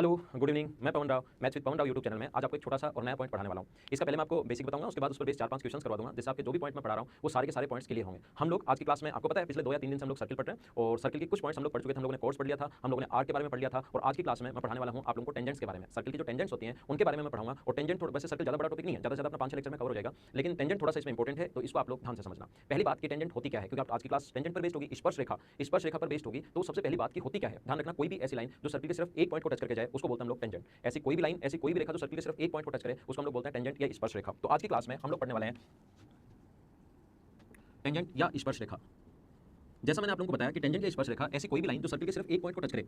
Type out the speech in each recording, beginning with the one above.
Hello, good evening. मैं Pavan Rao, maths with Pavan Rao YouTube channel में आज आपको एक छोटा सा और नया पॉइंट पढ़ाने वाला हूँ। इसका पहले मैं आपको बेसिक बताऊंगा, उसके बाद उस पर बेस 4-5 क्वेश्चंस करवा दूंगा, जिससे आपके जो भी पॉइंट मैं पढ़ा रहा हूँ वो सारे के सारे पॉइंट्स क्लियर होंगे। हम लोग आज की क्लास में, आपको पता है, पिछले 2 या 3 दिन से हम लोग सर्किल पढ़ रहे हैं और सर्किल के कुछ पॉइंट्स हम लोग पढ़ चुके थे। हम लोगों ने कोर्स पढ़ लिया था, हम लोगों ने आर्क के बारे में पढ़ लिया था और आज की क्लास में मैं पढ़ाने वाला हूँ आप लोगों को टेंजेंट्स के बारे में। सर्किल की जो टेंजेंट्स होती हैं उनके बारे में मैं पढ़ाऊंगा। और टेंजेंट थोड़ा, वैसे सर्किल ज़्यादा बड़ा टॉपिक नहीं है, ज़्यादा से ज़्यादा अपना 5-6 लेक्चर में कवर हो जाएगा, लेकिन टेंजेंट थोड़ा सा इसमें इंपॉर्टेंट है, तो इसको आप लोग ध्यान से समझना। पहली बात कि टेंजेंट होती क्या है, क्योंकि आज की क्लास टेंजेंट पर बेस्ड होगी, स्पर्श रेखा पर बेस्ड होगी। तो सबसे पहली बात की होती क्या है, ध्यान रखना, कोई भी ऐसी लाइन जो सर्किल के सिर्फ एक पॉइंट को टच करके जाए उसको बोलते हैं हम लोग टेंजेंट। ऐसी कोई भी लाइन, ऐसी कोई भी रेखा जो सर्किल के सिर्फ एक पॉइंट को टच करे उसको हम लोग बोलते हैं टेंजेंट या स्पर्श रेखा। तो आज की क्लास में हम लोग पढ़ने वाले हैं टेंजेंट या स्पर्श रेखा। जैसा मैंने आप लोगों को बताया कि टेंजेंट या स्पर्श रेखा ऐसी कोई भी लाइन जो सर्किल के सिर्फ एक पॉइंट को टच करे,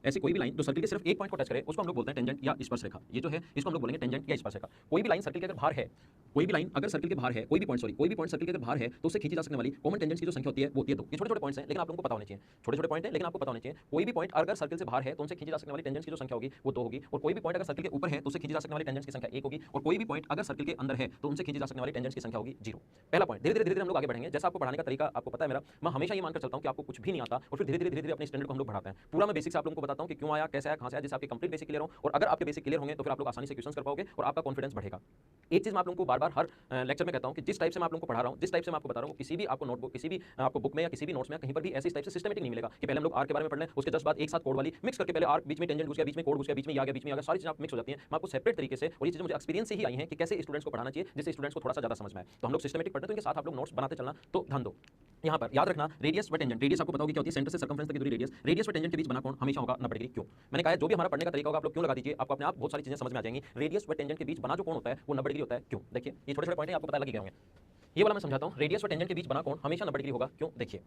ऐसी कोई भी लाइन जो सर्किल के सिर्फ एक पॉइंट को टच करे उसको हम लोग बोलते हैं टेंजेंट या स्पर्श रेखा। ये जो है इसको हम लोग बोलेंगे टेंजेंट या स्पर्श रेखा। कोई भी लाइन सर्किल के अगर बाहर है, कोई भी लाइन अगर सर्किल के बाहर है, कोई भी पॉइंट सर्किल के अगर बाहर है तो उससे खींची जा सकने वाली कॉमन टेंजेंट्स की जो संख्या होती है वो होती है 2। ये छोटे छोटे पॉइंट्स हैं लेकिन आप लोगों को पता होने चाहिए, छोटे छोटे पॉइंट हैं लेकिन आपको पता होने चाहिए। कोई भी पॉइंट अगर सर्किल से बाहर है तो उनसे खींची जा सकने वाली टेंजेंट्स की जो संख्या होगी वो 2 होगी, और कोई भी पॉइंट अगर सर्किल के ऊपर है तो उससे खींची जा सकने वाली टेंजेंट्स की संख्या 1 होगी, और कोई भी पॉइंट अगर सर्किल के अंदर है तो उनसे खींची जा सकने वाली टेंजेंट्स की संख्या होगी 0। पहला पॉइंट। धीरे धीरे हम लोग आगे बढ़ेंगे। जैसा आपको पढ़ाने का तरीका आपको पता है मेरा, मैं हमेशा ये मानकर चलता हूं कि आपको कुछ भी नहीं आता और फिर धीरे धीरे अपने स्टैंडर्ड को हम लोग बढ़ाते हैं। पूरा मैं बेसिक से आप लोगों को बताता हूं कि क्यों आया, कैसे आया, कहां से आया, जिससे आपके कंप्लीट बेसिक क्लियर हो। और अगर आपके बेसिक क्लियर होंगे तो फिर आप लोग आसानी से क्वेश्चंस कर पाओगे और आपका कॉन्फिडेंस बढ़ेगा। एक चीज मैं आप लोगों को बार-बार हर लेक्चर में कहता हूं कि जिस टाइप से मैं आप लोगों को पढ़ा रहा हूं, जिस टाइप से मैं आपको बता रहा हूं, किसी भी आपको नोटबुक, किसी भी आपको बुक में या किसी भी नोट्स में कहीं पर भी ऐसी टाइप से सिस्टमैटिक नहीं मिलेगा कि पहले हम लोग आर्क के बारे में पढ़ लें, उसके जस्ट बाद एक साथ कोड वाली मिक्स करके, पहले आर्क बीच में टेंजेंट घुस गया, बीच में कोड घुस गया, बीच में ये आ गया, बीच में आ गया, सारी चीजें आप मिक्स हो जाती हैं। मैं आपको सेपरेट तरीके से, और ये चीजें मुझे एक्सपीरियंस से ही आई हैं कि कैसे स्टूडेंट्स को पढ़ाना चाहिए जिससे स्टूडेंट्स को थोड़ा सा ज्यादा समझ में आए। तो हम लोग सिस्टमैटिक पढ़ते हैं, तो इनके साथ आप लोग नोट्स बनाते चलना। तो ध्यान दो, यहाँ पर याद रखना रेडियस व टेंजेंट। रेडियस आपको पता होगी क्या होती है, सेंटर से सर्कमफ्रेंस तक की दूरी रेडियस। रेडियस व टेंजेंट के बीच बना कोण हमेशा होगा 90 डिग्री। क्यों? मैंने कहा है जो भी हमारा पढ़ने का तरीका होगा आप लोग क्यों लगा दीजिए, आपको अपने आप बहुत सारी चीजें समझ में आ जाएंगी। रेडियस व टेंजेंट के बीच बना जो कोण होता है वो 90 डिग्री होता है। क्यों? देखिए, ये छोटे छोटे पॉइंट हैं, आपको पता लग गए होंगे। ये वाला मैं समझाता हूं, रेडियस व टेंजेंट के बीच बना कोण हमेशा 90 डिग्री होगा। क्यों? देखिए,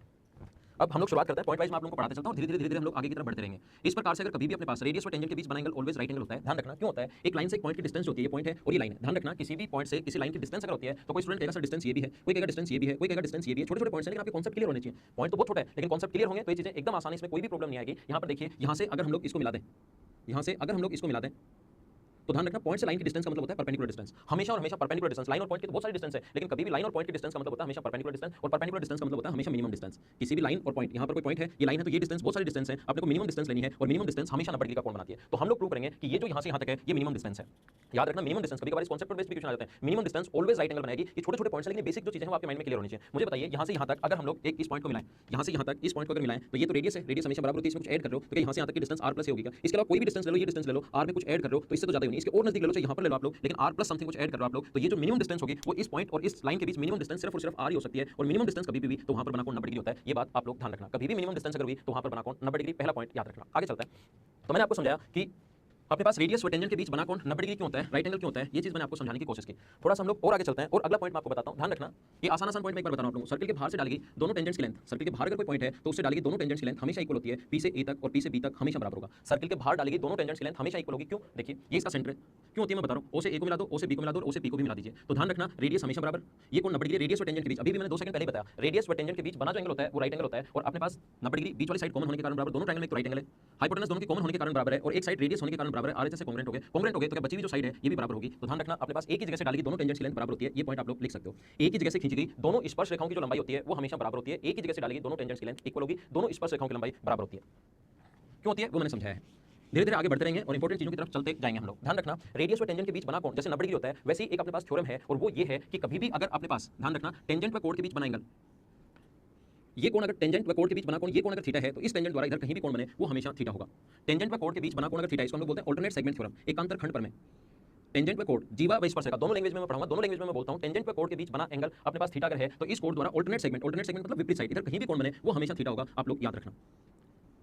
अब हम लोग शुरुआत करते हैं, पॉइंट वाइज मैं आप लोगों को पढ़ाते चलता हूं, धीरे धीरे हम लोग आगे की तरफ बढ़ते रहेंगे। इस प्रकार से अगर कभी भी अपने पास रेडियस व टेंजेंट के बीच बना एंगल ऑलवेज राइट एंगल होता है। ध्यान रखना क्यों होता है, एक लाइन से एक पॉइंट की डिस्टेंस होती है, ये पॉइंट है और ये लाइन है। ध्यान रखना किसी भी पॉइंट से किसी लाइन की डिस्टेंस अगर होती है तो कोई स्टूडेंट कहेगा सर डिस्टेंस ये भी है, कोई कहेगा डिस्टेंस ये भी है, कोई कहेगा डिस्टेंस ये भी है। छोटे छोटे पॉइंट्स हैं लेकिन आपके कॉन्सेप्ट क्लियर होने चाहिए। पॉइंट तो बहुत छोटा है लेकिन कॉन्सेप्ट क्लियर होंगे तो ये चीजें एकदम आसानी, इसमें कोई भी प्रॉब्लम नहीं आएगी। यहाँ पर देखिए, यहाँ से अगर हम लोग इसको मिला दें, यहाँ से अगर हम लोग इसको मिला दें तो ध्यान रखना पॉइंट से लाइन की डिस्टेंस का मतलब होता है परपेंडिकुलर डिस्टेंस। हमेशा और हमेशा परपेंडिकुलर डिस्टेंस। लाइन और पॉइंट की तो बहुत सारी डिस्टेंस है लेकिन कभी भी लाइन और पॉइंट की डिस्टेंस का मतलब होता है हमेशा परपेंडिकुलर डिस्टेंस, और परपेंडिकुलर डिस्टेंस का मतलब होता है हमेशा मिनिमम डिस्टेंस। किसी भी लाइन और पॉइंट, यहाँ पर कोई पॉइंट है, ये लाइन है, तो ये डिस्टेंस, बहुत सारी डिस्टेंस है, अपने को मिनिमम डिस्टेंस लेनी है और मिनिमम डिस्टेंस हमेशा 90 डिग्री का कोण बनाती है। तो हम लोग प्रूव करेंगे कि ये जो यहाँ से यहाँ तक है ये मिनिमम डिस्टेंस है। याद रखना मिनिमम डिस्टेंस, कभी कभार इस कॉन्सेप्ट पर बेस्ड भी क्वेश्चन आ जाते हैं। Minimum distance always right angle बनाएगी। ये छोटे छोटे पॉइंट्स हैं लेकिन बेसिक जो चीजें हैं वो आपके माइंड में क्लियर होनी चाहिए। मुझे बताइए, यहाँ से यहाँ तक अगर हम लोग एक इस पॉइंट को मिलाएं, यहाँ से यहाँ तक इस पॉइंट को अगर मिलाएं तो ये तो रेडियस है, रेडियस हमेशा बराबर होती है, इसमें कुछ ऐड कर रहे हो तो यहाँ से यहाँ तक की डिस्टेंस r प्लस होगी। इसके अलावा कोई भी डिस्टेंस ले लो, ये डिस्टेंस ले लो, r में कुछ ऐड कर रहे हो तो इससे तो ज्यादा ही नहीं, इसके और नजदीक ले लो, चाहे यहाँ पर ले लो आप लोग, लेकिन r प्लस समथिंग कुछ ऐड कर रहे हो आप लोग, तो ये जो मिनिमम डिस्टेंस होगी वो इस पॉइंट और इस लाइन के बीच मिनिमम डिस्टेंस सिर्फ और सिर्फ r ही हो सकती है। और मिनिमम डिस्टेंस कभी भी तो वहां पर बना कोण 90 डिग्री होता है। ये बात आप लोग ध्यान रखना, कभी भी मिनिमम डिस्टेंस अगर हुई तो वहां पर बना कोण 90 डिग्री। पहला पॉइंट याद रखना। आगे चलता है, तो मैंने आपको समझाया कि अपने पास रेडियस व टेंजेंट के बीच बना कोण 90 डिग्री क्यों होता है, राइट एंगल क्यों होता है, ये चीज मैंने आपको समझाने की कोशिश की। थोड़ा सा हम लोग और आगे चलते हैं और अगला पॉइंट मैं आपको बताता हूं। ध्यान रखना, ये आसान पॉइंट मैं एक बार बता रहा हूं आप लोगों को। सर्किल के बाहर से डालेगी दोनों टेंजेंट्स की लेंथ, सर्किल के बाहर अगर कोई पॉइंट है तो उससे डालेगी दोनों टेंजेंट्स की लेंथ हमेशा इक्वल होती है। पी से ए तक और पी से बी तक हमेशा बराबर होगा। सर्किल के बाहर डालेगी दोनों टेंजेंट्स की लेंथ हमेशा इक्वल होगी। क्यों? देखिए, ये इसका सेंटर है, क्यों होती है मैं बता रहा हूं। ओ से ए को मिला दो, ओ से बी को मिला दो, ओ से पी को भी मिला दीजिए, तो ध्यान रखना रेडियस हमेशा बराबर। ये कोण 90 डिग्री रेडियस व टेंजेंट के बीच, अभी भी मैंने 2 सेकंड पहले बताया, रेडियस व टेंजेंट के बीच बना जो एंगल होता है वो राइट एंगल होता है। और अपने पास 90 डिग्री बीच वाली साइड कॉमन होने के कारण बराबर, दोनों ट्रायंगल में तो राइट एंगल है, हाइपोटेनस दोनों के कॉमन होने के कारण बराबर है, और एक साइड रेडियस होने के कारण बराबर है। आरएचएस से कांग्रुएंट हो गए तो क्या बची हुई जो साइड है ये भी बराबर होगी। तो ध्यान रखना अपने पास एक ही जगह से डालेगी दोनों टेंजेंट्स की लेंथ बराबर होती है। ये पॉइंट आप लोग लिख सकते हो। एक ही जगह से खींची गई दोनों स्पर्श रेखाओं की जो लंबाई होती है वो हमेशा बराबर होती है। एक ही जगह से डालेगी दोनों टेंजेंट्स की लेंथ इक्वल होगी, दोनों स्पर्श रेखाओं की लंबाई बराबर होती है। क्यों होती है वो मैंने समझाया है। धीरे धीरे आगे बढ़ते रहेंगे और इंपॉर्टेंट चीजों की तरफ चलते जाएंगे हम लोग। ध्यान रखना रेडियस व टेंजेंट के बीच बना कोण जैसे 90 डिग्री होता है, वैसे ही एक अपने पास थ्योरम है और वो ये है कि कभी भी अगर अपने पास, ध्यान रखना, टेंजेंट व कोण के बीच बना एंगल, ये कोण अगर टेंजेंट व कोण के बीच बना कोण, ये कोण अगर थीटा है तो इस टेंजेंट द्वारा इधर कहीं भी कोण बने वो हमेशा थीटा होगा। टेंजेंट व कोण के बीच बना कोण अगर थीटा, इसको हम लोग बोलते हैं अल्टरनेट सेगमेंट थ्योरम। एकांतर खंड पर में टेंजेंट व कोण, जीवा व स्पर्श रेखा, दोनों लैंग्वेज में मैं पढ़ाऊंगा, दोनों लैंग्वेज में मैं बोलता हूं। टेंजेंट व कोण के बीच बना एंगल अपने पास थीटा अगर है तो इस कोण द्वारा अल्टरनेट सेगमेंट मतलब विपरीत साइड, इधर कहीं भी कोण बने वो हमेशा थीटा होगा। आप लोग याद रखना।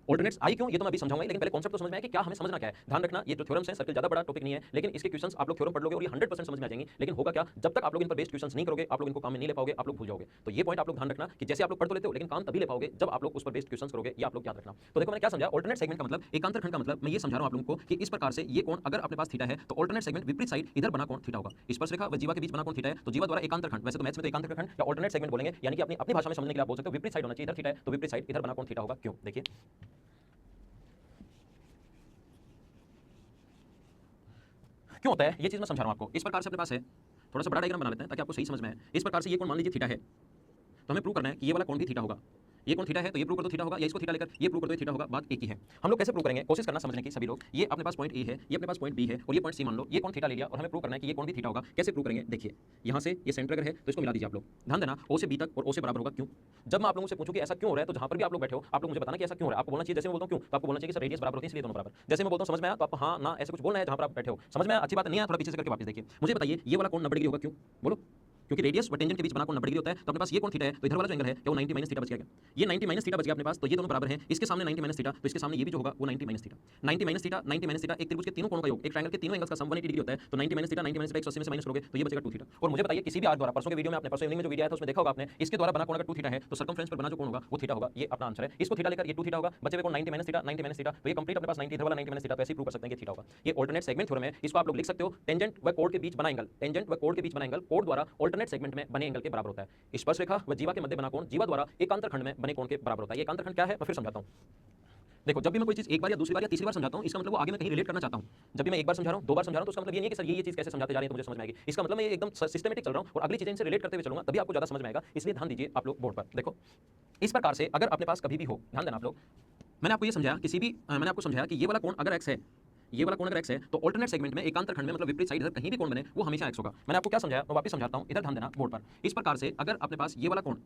ऑल्टरनेट्स आई क्यों ये तो मैं अभी समझाऊंगा, लेकिन पहले कॉन्सेप्ट तो समझ में आया कि क्या हमें समझना क्या है। ध्यान रखना ये जो थ्योरम्स हैं, सर्किल ज्यादा बड़ा टॉपिक नहीं है लेकिन इसके क्वेश्चंस आप लोग थ्योरम पढ़ लोगे और ये 100% समझ में आ जाएंगे। लेकिन होगा क्या, जब तक आप लोग इन पर बेस्ड क्वेश्चंस नहीं करोगे आप लोग इनको काम में नहीं ले पाओगे, आप लोग भूल जाओगे। तो ये पॉइंट आप लोग ध्यान रखना कि जैसे आप लोग पढ़ तो लेते हो लेकिन काम तभी ले पाओगे जब आप लोग उस पर बेस्ड क्वेश्चंस करोगे, ये आप लोग याद रखना। तो देखो मैंने क्या समझा, ऑल्टरनेट सेगमेंट का मतलब, एकांतर खंड का मतलब मैं ये समझा रहा हूं आप लोगों को कि इस प्रकार से ये कोण अगर अपने पास थीटा है तो ऑल्टरनेट सेगमेंट विपरीत साइड इधर बना कोण थीटा होगा। स्पर्श रेखा व जीवा के बीच बना कोण थीटा है तो जीवा द्वारा एकांतर खंड, वैसे तो मैथ्स में तो एकांतर खंड या ऑल्टरनेट सेगमेंट बोलेंगे, यानी कि अपनी भाषा में समझने के लिए आप बोल सकते हो विपरीत साइड होना चाहिए। इधर थीटा है तो विपरीत साइड इधर बना कोण थीटा होगा। क्यों? देखिए, क्यों होता है ये चीज मैं समझा रहा हूं आपको। इस प्रकार से अपने पास है, थोड़ा सा बड़ा डायग्राम बना लेते हैं ताकि आपको सही समझ में आए। इस प्रकार से ये कोण मान लीजिए थीटा है तो हमें प्रूव करना है कि ये वाला कोण भी थीटा होगा। ये कोण थीटा है तो ये प्रूव कर दो थीटा होगा, या इसको थीटा लेकर ये प्रूव कर दो थीटा होगा, बात एक ही है। हम लोग कैसे प्रूव करेंगे, कोशिश करना समझने की सभी लोग। ये अपने पास पॉइंट ए है, ये अपने पास पॉइंट बी है और ये पॉइंट सी मान लो, ये कोण थीटा ले लिया और हमें प्रूव करना है कि ये कोण भी थीटा होगा। कैसे प्रूव करेंगे, देखिए यहाँ से ये सेंटर अगर है तो इसको मिला दीजिए आप लोग। ध्यान देना ओ से बी तक और ओ से बराबर होगा, क्यों? जब मैं आप लोगों से पूछूं कि ऐसा क्यों हो रहा है तो जहां पर भी आप लोग बैठे हो आप लोग मुझे बताना कि ऐसा क्यों हो रहा है। आपको बोलना चाहिए जैसे मैं बोलता हूं क्यों, तो आपको बोलना चाहिए कि सर रेडियस बराबर होती है इसलिए दोनों बराबर। जैसे मैं बोलता हूं समझ में आया तो आप हां ना ऐसे कुछ बोलना है जहां पर आप बैठे हो। समझ में आया, अच्छी बात नहीं है, थोड़ा पीछे से करके वापस देखिए। मुझे बताइए ये वाला कोण 90 डिग्री होगा, क्यों? बोलो। क्योंकि रेडियस व टेंजेंट के बीच बना कोण 90 डिग्री होता है, तो अपने पास ये कोण थीटा है तो इधर वाला जो एंगल है क्या वो 90 माइनस थीटा बच गया क्या? ये 90 माइनस थीटा बच गया अपने पास, तो ये दोनों बराबर हैं। इसके सामने 90 माइनस थीटा तो इसके सामने ये भी जो होगा वो 90 minus theta. 90 minus theta 90 minus theta एक त्रिभुज के तीनों कोणों का योग, एक ट्रायंगल के तीनों एंगल्स का सम 180 डिग्री होता है। तो 90 माइनस थीटा 90 माइनस 180 में से माइनस करोगे तो ये बचेगा 2 थीटा। और मुझे बताइए किसी भी आर द्वारा, परसों के वीडियो में आपने परसों इवनिंग में जो वीडियो आया था उसमें देखा होगा आपने, इसके द्वारा बना कोण अगर 2 थीटा है तो सर्कमफ्रेंस पर बना जो कोण होगा वो थीटा होगा। ये अपना आंसर है। इसको थीटा लेकर ये 2 थीटा होगा, बचे हुए कोण 90 माइनस थीटा 90 माइनस थीटा, तो ये कंप्लीट अपने पास 90 इधर वाला 90 माइनस थीटा, तो ऐसे ही प्रूव कर सकते हैं कि थीटा होगा। ये अल्टरनेट सेगमेंट थ्योरम है, इसको आप लोग लिख सकते हो टेंजेंट व कोण के बीच बना एंगल, टेंजेंट व कोण के बीच बना एंगल कोण द्वारा अल्टरनेट सेगमेंट में बने एंगल के बराबर होता है। स्पर्श रेखा व जीवा के मध्य बना कोण जीवा द्वारा एकांतर खंड में बने कोण के बराबर होता है। ये एकांतर खंड क्या है मैं फिर समझाता हूं। देखो जब भी मैं कोई चीज एक बार या दूसरी बार या तीसरी बार समझाता हूं इसका मतलब वो आगे मैं कहीं रिलेट करना चाहता हूं। जब भी मैं एक बार समझा रहा हूं, दो बार समझा रहा हूं तो उसका मतलब ये नहीं है कि सर ये चीज कैसे समझाते जा रहे हैं तो मुझे समझ में आएगी। इसका मतलब मैं ये एकदम सिस्टमेटिक चल रहा हूं और अगली चीजें इनसे रिलेट करते हुए चलूंगा, तभी आपको ज्यादा समझ में आएगा। इसलिए ध्यान दीजिए आप लोग बोर्ड पर। देखो इस प्रकार से अगर अपने पास कभी भी हो, ध्यान देना आप लोग, मैंने आपको ये समझाया किसी भी मैंने आपको समझाया कि ये वाला कोण अगर x है, ये वाला कोण अगर x है तो अल्टरनेट सेगमेंट में एकांतर खंड में मतलब विपरीत साइड इधर कहीं भी कोण बने वो हमेशा x होगा। मैंने आपको क्या समझाया मैं वापस समझाता हूं, इधर ध्यान देना बोर्ड पर। इस प्रकार से अगर अपने पास ये वाला कोण,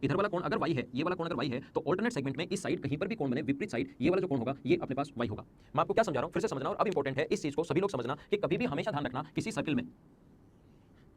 इधर वाला कोण अगर y है, ये वाला कोण अगर y है तो अल्टरनेट सेगमेंट में इस साइड कहीं पर भी कोण बने विपरीत साइड ये वाला जो कोण होगा ये अपने पास y होगा। मैं आपको क्या समझा रहा हूं फिर से समझना, और अब इंपॉर्टेंट है इस चीज को सभी लोग समझना कि कभी भी हमेशा ध्यान रखना किसी सर्किल में,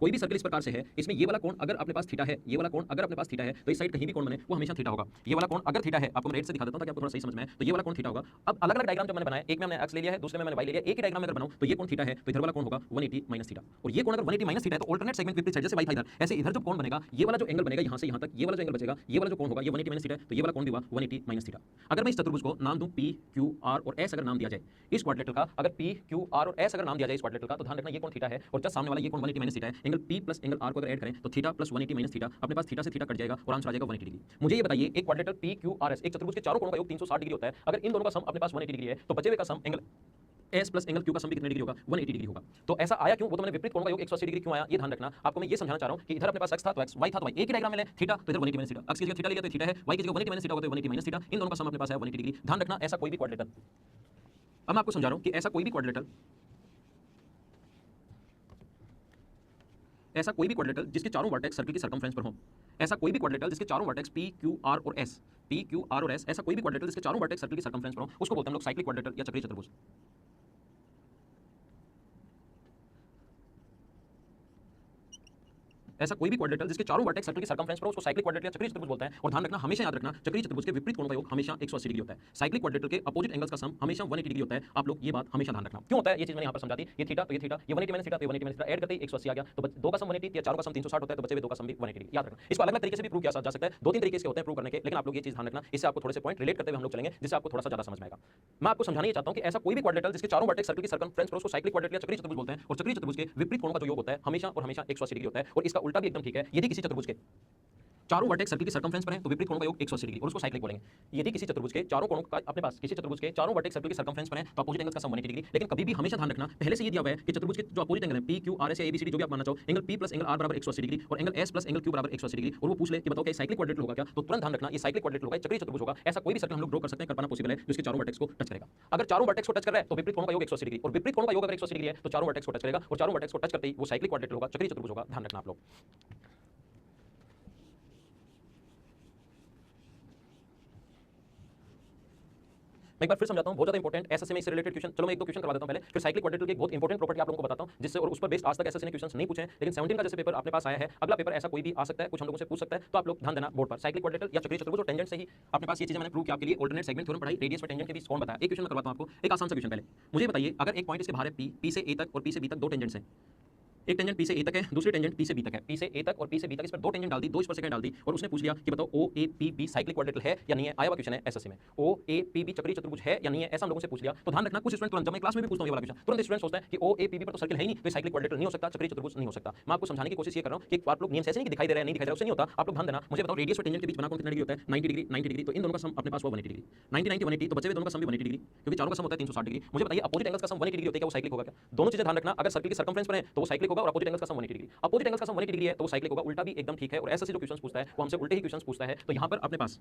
कोई भी सर्किल इस प्रकार से है इसमें ये वाला कोण अगर अपने पास थीटा है, ये वाला कोण अगर अपने पास थीटा है तो इस साइड कहीं भी कोण बने वो हमेशा थीटा होगा। ये वाला कोण अगर थीटा है, आपको मैं रेट से दिखा देता हूं ताकि आपको थोड़ा सही समझ में आए, तो ये वाला कोण थीटा होगा। अब अलग अलग डायग्राम जब मैंने बनाया, एक में मैंने x ले लिया है, दूसरे में मैंने y ले लिया, एक ही डायग्राम में अगर बनाऊं तो ये कोण थीटा है तो इधर वाला कोण होगा 180 माइनस थीटा, और ये कोण अगर 180 माइनस थीटा है तो अल्टरनेट सेगमेंट विपरीत साइड, जैसे y था इधर ऐसे इधर जो कोण बनेगा ये वाला जो एंगल बनेगा यहां से यहां तक, ये वाला जो एंगल बचेगा ये वाला जो कोण होगा ये 180 माइनस थीटा है तो ये वाला कोण भी हुआ 180 माइनस थीटा। अगर मैं इस चतुर्भुज को नाम दूं p q r और s अगर नाम दिया जाए इस क्वाड्रिलेटरल का, अगर p q r और s अगर नाम दिया जाए इस क्वाड्रिलेटरल का, तो ध्यान रखना ये कोण थीटा है और जस्ट सामने वाला ये कोण 180 माइनस थीटा है। Angle p plus angle r को अगर ऐड करें तो थीटा प्लस 180 माइनस थीटा, अपने पास थीटा से थीटा कट जाएगा और आंसर आ जाएगा 180 डिग्री। मुझे ये बताइए एक quadrilateral p q r s एक चतुर्भुज के चारों कोणों का योग 360 डिग्री होता है, अगर इन दोनों का सम अपने पास 180 डिग्री है तो बचे हुए का sum angle s plus angle q का सम भी कितने डिग्री होगा 180 डिग्री होगा। तो ऐसा आया क्यों, वो तो मैंने विपरीत कोणों का योग 180 डिग्री क्यों आया ये ध्यान रखना। आपको मैं ये समझाना चाह रहा हूं कि इधर अपने पास x था तो x, y था तो y, एक ही डायग्राम में ले थीटा तो इधर 180 माइनस थीटा, x की जगह थीटा लिया तो थीटा है, y की जगह 180 माइनस थीटा होगा तो 180 माइनस थीटा, इन दोनों का सम अपने पास है 180 डिग्री। ध्यान रखना ऐसा कोई भी क्वाड्रिलेटरल, अब मैं आपको समझा रहा हूं कि ऐसा कोई भी क्वाड्रिलेटरल, ऐसा कोई भी क्वाड्रिलेटरल जिसके चारों वर्टेक्स सर्किल की सर्कमफ्रेंस पर हो, ऐसा कोई भी क्वाड्रिलेटरल जिसके चारों वर्टेक्स p q r और s, p q r और s, ऐसा कोई भी क्वाड्रिलेटरल जिसके चारों वर्टेक्स सर्किल की सर्कमफ्रेंस पर हो उसको बोलते हैं हम लोग साइक्लिक क्वाड्रिलेटरल या चक्रीय चतुर्भुज। ऐसा कोई भी क्वाड्रिलेटरल जिसके चारों वर्टेक्स सर्किल की सर्कमफ्रेंस पर हो उसको साइक्लिक क्वाड्रिलेटरल या चक्रीय चतुर्भुज बोलते हैं। और ध्यान रखना हमेशा याद रखना चक्रीय चतुर्भुज के विपरीत कोण का योग हमेशा 180 डिग्री होता है। साइक्लिक क्वाड्रिलेटरल के अपोजिट एंगल्स का सम हमेशा 180 डिग्री होता है। आप लोग ये बात हमेशा ध्यान रखना। क्यों होता है ये चीज मैंने यहां पर समझा दी, ये थीटा तो ये थीटा, ये 180 माइनस थीटा तो 180 माइनस थीटा, ऐड करते ही 180 आ गया, तो दो का सम 180 या चारों का सम 360 होता है तो बचे हुए दो का सम भी 180 डिग्री। याद रखना इसको अलग अलग तरीके से भी प्रूव किया जा सकता है, दो तीन तरीके से होते हैं प्रूव करने के, लेकिन आप लोग ये चीज ध्यान रखना, इससे आपको थोड़े से पॉइंट रिलेट करते हुए हम लोग चलेंगे जिससे आपको थोड़ा सा ज्यादा समझ में आएगा। मैं आपको समझाना ये चाहता हूं कि ऐसा कोई भी क्वाड्रिलेटरल जिसके चारों वर्टेक्स सर्किल की सर्कमफ्रेंस पर उसको साइक्लिक क्वाड्रिलेटरल या चक्रीय चतुर्भुज बोलते हैं। और चक्रीय चतुर्भुज के विपरीत कोण का जो योग होता है हमेशा और हमेशा 180 डिग्री होता है। और इसका उल्टा भी एकदम ठीक है, यदि किसी चतुर्भुज के चारों वर्टेक्स सर्किल की सर्कमफ्रेंस पर है तो विपरीत कोण का योग 180 डिग्री और उसको साइक्लिक बोलेंगे। यदि किसी चतुर्भुज के चारों कोणों का अपने पास किसी चतुर्भुज के चारों वर्टेक्स सर्किल की सर्कमफ्रेंस पर है तो अपोजिट एंगल्स का सम 180 डिग्री। लेकिन कभी भी हमेशा ध्यान रखना पहले से ये दिया हुआ है कि चतुर्भुज के जो अपोजिट एंगल है p q r s या a b c d जो भी आप मानना चाहो, angle p plus angle r बराबर 180 डिग्री और angle s plus angle q बराबर 180 डिग्री, और वो पूछ ले कि बताओ क्या साइक्लिक क्वाड्रिलेटरल होगा क्या, तो तुरंत ध्यान रखना ये साइक्लिक क्वाड्रिलेटरल होगा, चक्रीय चतुर्भुज होगा। ऐसा कोई भी सर्कल हम लोग ड्रॉ कर सकते हैं, कर पाना पॉसिबल है जिसके चारों वर्टेक्स को टच करेगा। अगर चारों वर्टेक्स को टच कर रहा है तो विपरीत कोण का योग 180 डिग्री, और विपरीत कोण का योग अगर 180 डिग्री है तो चारों वर्टेक्स को टच करेगा, और चारों वर्टेक्स को टच करते ही वो साइक्लिक क्वाड्रिलेटरल होगा, चक्रीय चतुर्भुज होगा। ध्यान रखना आप लोग। मैं एक बार फिर समझाता हूं, बहुत ज्यादा इंपॉर्टेंट एसएससी में इससे रिलेटेड क्वेश्चन, चलो मैं एक दो क्वेश्चन करवा देता हूं पहले, फिर साइक्लिक क्वाड्रिलेटरल की एक बहुत इंपॉर्टेंट प्रॉपर्टी आप लोगों को बताता हूं जिससे, और उस पर बेस्ड आज तक एसएससी ने क्वेश्चंस नहीं पूछे हैं, लेकिन 17 का जैसे पेपर अपने पास आया है, अगला पेपर ऐसा कोई भी आ सकता है, कुछ हम लोगों से पूछ सकता है, तो आप लोग ध्यान देना बोर्ड पर। साइक्लिक क्वाड्रिलेटरल या चक्रीय चतुर्भुज और टेंजेंट से ही अपने पास ये चीजें मैंने प्रूव किया आपके लिए, अल्टरनेट सेगमेंट थ्योरम पढ़ाई, रेडियस और टेंजेंट के बीच कौन बताया। एक क्वेश्चन मैं करवाता हूं आपको, एक आसान सा क्वेश्चन। पहले मुझे बताइए अगर एक पॉइंट इसके बाहर है p से a तक और p से b तक दो टेंजेंट्स हैं, एक टेंजेंट p से a तक है, दूसरी टेंजेंट p से b तक है, p से a तक और p से b तक, इस पर दो टेंजेंट डाल दी, दो स्पर्शरेखाएं डाल दी, और उसने पूछ लिया कि बताओ o a p b cyclic quadrilateral है या नहीं है। आया हुआ क्वेश्चन है एसएससी में, o a p b चक्रीय चतुर्भुज है या नहीं है, ऐसा हम लोगों से पूछ लिया। तो ध्यान रखना कुछ स्टूडेंट तुरंत, जब मैं क्लास में भी पूछता हूं ये वाला क्वेश्चन, तुरंत स्टूडेंट सोचते हैं कि o a p b पर तो सर्किल है ही नहीं, तो साइक्लिक क्वाड्रिलेटरल नहीं हो सकता, चक्रीय चतुर्भुज नहीं हो सकता। मैं आपको समझाने की कोशिश ये कर रहा हूं कि आप लोग नियम से ऐसे नहीं दिखाई दे रहा है, नहीं दिखाई दे रहा, उससे नहीं होता। आप लोग ध्यान देना, मुझे बताओ रेडियस और टेंजेंट के बीच बना कोण कितना डिग्री होता है, 90 डिग्री 90 डिग्री, तो इन दोनों का सम अपने पास हुआ 180 डिग्री, 90 90 180, तो बचे हुए दोनों का सम भी 180 डिग्री, क्योंकि चारों का सम होता है 360 डिग्री। मुझे बताइए अपोजिट एंगल्स का सम 180 डिग्री होता है, क्या वो साइक्लिक होगा क्या? दोनों चीजें ध्यान रखना, अगर सर्किल की सर्कमफ्रेंस पर है तो वो साइक्लिक होगा, और अपोजिट एंगल्स का सम 180 डिग्री, अपोजिट एंगल्स का सम 180 डिग्री है तो वो साइक्लिक होगा। उल्टा भी एकदम ठीक है, और ऐसे जो क्वेश्चंस पूछता है वो हमसे उल्टे ही क्वेश्चंस पूछता है। तो यहां पर अपने पास